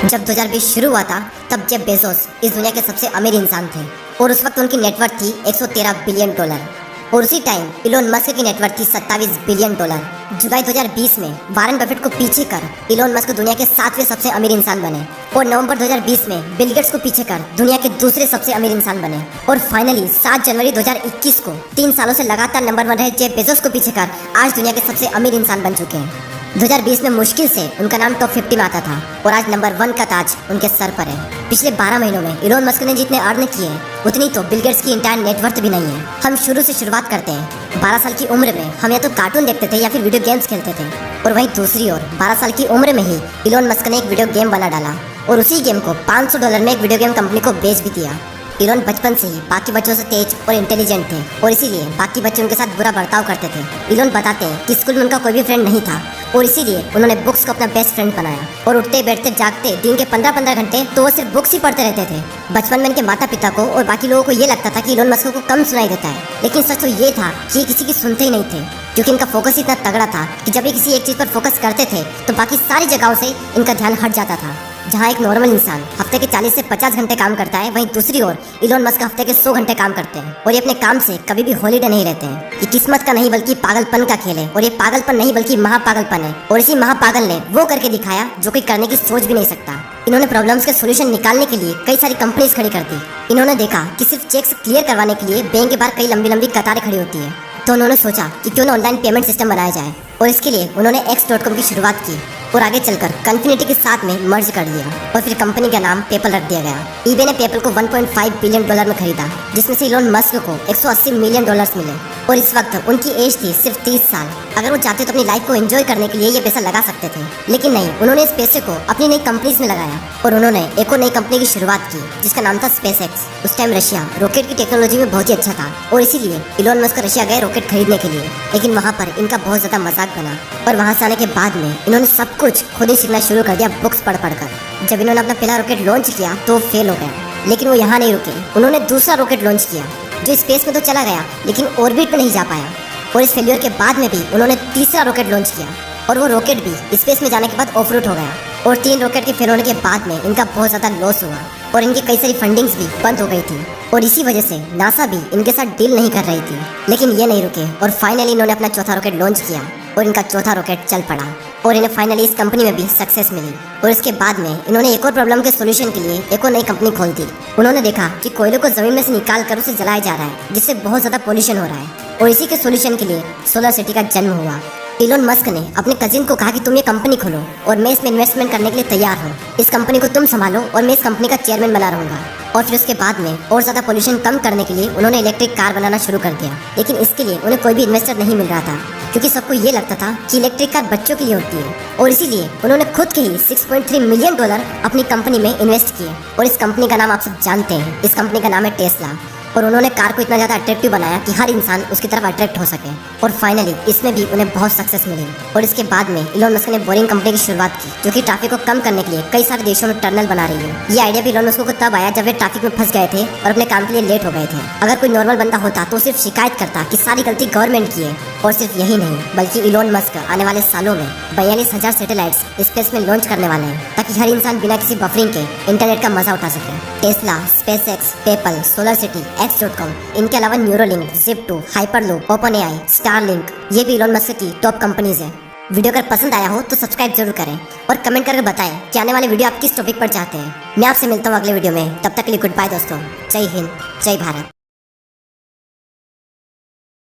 जब 2020 शुरू हुआ था तब जेफ बेजोस इस दुनिया के सबसे अमीर इंसान थे और उस वक्त उनकी नेटवर्थ थी $113 बिलियन और उसी टाइम इलोन मस्क की नेटवर्थ थी $27 बिलियन। जुलाई 2020 में वारन बफेट को पीछे कर इलोन मस्क दुनिया के 7वें सबसे अमीर इंसान बने और नवंबर 2020 में बिल गेट्स को पीछे कर दुनिया के दूसरे सबसे अमीर इंसान बने और फाइनली 7 जनवरी 2021 को 3 सालों से लगातार नंबर 1 रहे जेफ बेजोस को पीछे कर आज दुनिया के सबसे अमीर इंसान बन चुके हैं। 2020 में मुश्किल से उनका नाम टॉप 50 में आता था और आज नंबर 1 का ताज उनके सर पर है। पिछले 12 महीनों में इलोन मस्क ने जितने अर्न किए हैं उतनी तो बिल गेट्स की इंटायर नेटवर्थ भी नहीं है। हम शुरू से शुरुआत करते हैं। 12 साल की उम्र में हम या तो कार्टून देखते थे या फिर वीडियो गेम्स खेलते थे और वहीं दूसरी ओर 12 साल की उम्र में ही इलोन मस्क ने एक वीडियो गेम बना डाला और उसी गेम को $500 में एक वीडियो गेम कंपनी को बेच भी दिया। इलोन बचपन से ही बाकी बच्चों से तेज और इंटेलिजेंट थे और इसीलिए बाकी बच्चे उनके साथ बुरा बर्ताव करते थे। इलोन बताते हैं कि स्कूल में उनका कोई भी फ्रेंड नहीं था और इसीलिए उन्होंने बुक्स को अपना बेस्ट फ्रेंड बनाया और उठते बैठते जागते दिन के 15-15 घंटे तो वो सिर्फ बुक्स ही पढ़ते रहते थे। बचपन में इनके माता पिता को और बाकी लोगों को ये लगता था कि इलोन मस्क को कम सुनाई देता है, लेकिन सच तो ये था कि ये किसी की सुनते ही नहीं थे क्योंकि इनका फोकस इतना तगड़ा था कि जब ये किसी एक चीज पर फोकस करते थे तो बाकी सारी जगहों से इनका ध्यान हट जाता था। जहाँ एक नॉर्मल इंसान हफ्ते के 40 से 50 घंटे काम करता है, वहीं दूसरी ओर इलोन मस्क हफ्ते के 100 घंटे काम करते हैं और ये अपने काम से कभी भी हॉलीडे नहीं रहते हैं। ये किस्मत का नहीं बल्कि पागलपन का खेल है और ये पागलपन नहीं बल्कि महापागलपन है और इसी महापागल ने वो करके दिखाया जो कोई करने की सोच भी नहीं सकता। इन्होंने प्रॉब्लम्स के सोल्यूशन निकालने के लिए कई सारी कंपनीज खड़ी कर दी। इन्होंने देखा कि सिर्फ चेक्स क्लियर करवाने के लिए बैंक के बाहर कई लंबी लंबी कतारें खड़ी होती है, तो उन्होंने सोचा कि क्यों ना ऑनलाइन पेमेंट सिस्टम बनाया जाए और इसके लिए उन्होंने X.com की शुरुआत की और आगे चलकर कन्फिनिटी के साथ में मर्ज कर लिया और फिर कंपनी का नाम पेपल रख दिया गया। ईबे ने पेपल को $1.5 बिलियन में खरीदा, जिसमें से इलोन मस्क को $180 मिलियन मिले और इस वक्त उनकी एज थी सिर्फ 30 साल। अगर वो चाहते तो अपनी लाइफ को एंजॉय करने के लिए ये पैसा लगा सकते थे, लेकिन नहीं, उन्होंने इस पैसे को अपनी नई कंपनीज में लगाया और उन्होंने एक और नई कंपनी की शुरुआत की जिसका नाम था SpaceX। उस टाइम रशिया रॉकेट की टेक्नोलॉजी में बहुत ही अच्छा था और इसीलिए इलोन मस्क रशिया गए रॉकेट खरीदने के लिए, लेकिन वहाँ पर इनका बहुत ज्यादा मजाक बना और वहाँ से आने के बाद में इन्होंने सब कुछ खुद ही सीखना शुरू कर दिया बुक्स पढ़ कर। जब इन्होंने अपना पहला रॉकेट लॉन्च किया तो फेल हो गया, लेकिन वो यहाँ नहीं रुके। उन्होंने दूसरा रॉकेट लॉन्च किया जो स्पेस में तो चला गया लेकिन ऑर्बिट में नहीं जा पाया और इस फेलियर के बाद में भी उन्होंने तीसरा रॉकेट लॉन्च किया और वो रॉकेट भी स्पेस में जाने के बाद ऑफ रूट हो गया और 3 रॉकेट के फेल होने के बाद में इनका बहुत ज़्यादा लॉस हुआ और इनकी कई सारी फंडिंग्स भी बंद हो गई थी और इसी वजह से नासा भी इनके साथ डील नहीं कर रही थी। लेकिन ये नहीं रुके और फाइनली इन्होंने अपना चौथा रॉकेट लॉन्च किया और इनका चौथा रॉकेट चल पड़ा और इन्हें फाइनली इस कंपनी में भी सक्सेस मिली और इसके बाद में इन्होंने एक और प्रॉब्लम के सोल्यूशन के लिए एक और नई कंपनी खोल दी। उन्होंने देखा कि कोयले को जमीन में से निकाल कर उसे जलाया जा रहा है जिससे बहुत ज़्यादा पोल्यूशन हो रहा है और इसी के सोल्यूशन के लिए सोलर सिटी का जन्म हुआ। इलोन मस्क ने अपने कजिन को कहा कि तुम ये कंपनी खोलो और मैं इसमें इन्वेस्टमेंट करने के लिए तैयार हूँ। इस कंपनी को तुम संभालो और मैं इस कंपनी का चेयरमैन बना रहूंगा। और फिर उसके बाद में और ज़्यादा पोल्यूशन कम करने के लिए उन्होंने इलेक्ट्रिक कार बनाना शुरू कर दिया, लेकिन इसके लिए उन्हें कोई भी इन्वेस्टर नहीं मिल रहा था क्योंकि सबको ये लगता था कि इलेक्ट्रिक कार बच्चों के लिए होती है और इसीलिए उन्होंने खुद के ही $6.3 मिलियन अपनी कंपनी में इन्वेस्ट किए और इस कंपनी का नाम आप सब जानते हैं। इस कंपनी का नाम है टेस्ला और उन्होंने कार को इतना ज़्यादा अट्रैक्टिव बनाया कि हर इंसान उसकी तरफ अट्रैक्ट हो सके और फाइनली इसमें भी उन्हें बहुत सक्सेस मिली और इसके बाद में इलोन मस्क ने बोरिंग कंपनी की शुरुआत की जो कि ट्रैफिक को कम करने के लिए कई सारे देशों में टनल बना रही है। ये आइडिया भी इलोन मस्क को तब आया जब वे ट्रैफिक में फंस गए थे और अपने काम के लिए लेट हो गए थे। अगर कोई नॉर्मल बंदा होता तो सिर्फ शिकायत करता कि सारी गलती गवर्नमेंट की है और सिर्फ यही नहीं बल्कि इलोन मस्क आने वाले सालों में 42,000 सैटेलाइट्स स्पेस में लॉन्च करने वाले हैं ताकि हर इंसान बिना किसी बफरिंग के इंटरनेट का मजा उठा सके। Tesla, SpaceX, PayPal, solar city, X.com, इनके अलावा Neuralink, Zip2, hyperloop, OpenAI, Starlink, ये भी इलोन मस्क की टॉप कंपनीज है। वीडियो अगर पसंद आया हो तो सब्सक्राइब जरूर करें और कमेंट करके बताएं कि आने वाले वीडियो आप किस टॉपिक पर चाहते हैं। मैं आपसे मिलता हूँ अगले वीडियो में, तब तक के लिए गुड बाय दोस्तों। जय हिंद, जय भारत।